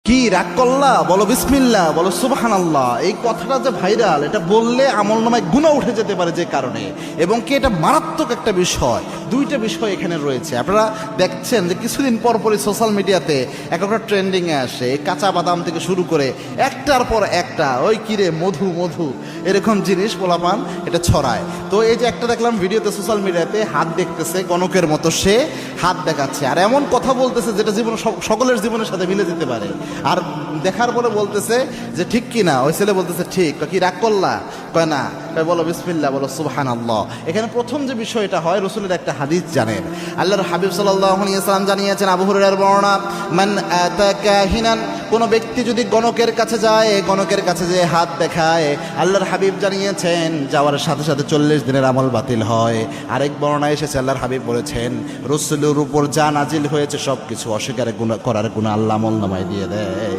কি রাগ করলা, বলো বিসমিল্লাহ, বলো সুবহানাল্লাহ। এই কথাটা যে ভাইরাল, এটা বললে আমলনামায় গুনাহ উঠে যেতে পারে যে কারণে, এবং কি এটা মারাত্মক একটা বিষয়। দুইটা বিষয় এখানে রয়েছে। আপনারা দেখছেন যে কিছুদিন পর পরই সোশ্যাল মিডিয়াতে একটা ট্রেন্ডিংয়ে আসে, কাঁচা বাদাম থেকে শুরু করে একটার পর একটা ওই কিরে মধু মধু এরকম জিনিস পোলাপান এটা ছড়ায়। তো এই যে একটা দেখলাম ভিডিওতে সোশ্যাল মিডিয়াতে, হাত দেখতেছে গণকের মতো, সে হাত দেখাচ্ছে আর এমন কথা বলতেছে যেটা জীবন সকলের জীবনের সাথে মিলে যেতে পারে। আর দেখার পরে বলতেছে যে ঠিক কি না, ওই ছেলে বলতেছে ঠিক। কি রাগ করলা? কয় না। কয় বলো বিসমিল্লাহ, বলো সুবহানাল্লাহ। এখানে প্রথম যে বিষয়টা হয়, রসুলের একটা হাদিস জানেন, আল্লাহর হাবিব সাল্লাল্লাহু আলাইহি ওয়াসাল্লাম জানিয়েছেন, আবু হুরায়রার বর্ণনা, মান আতা কাহিনান, কোন ব্যক্তি যদি গণকের কাছে যায়, গণকের কাছে যে হাত দেখায়, আল্লাহর হাবিব জানিয়েছেন যাওয়ার সাথে সাথে 40 দিনের আমল বাতিল হয়। আরেক বর্ণনা এসেছে, আল্লাহর হাবিব বলেছেন রসুলের উপর যা নাজিল হয়েছে সব কিছু অস্বীকার করার গুনাহ আল্লাহ আমল নামায় দিয়ে দেয়।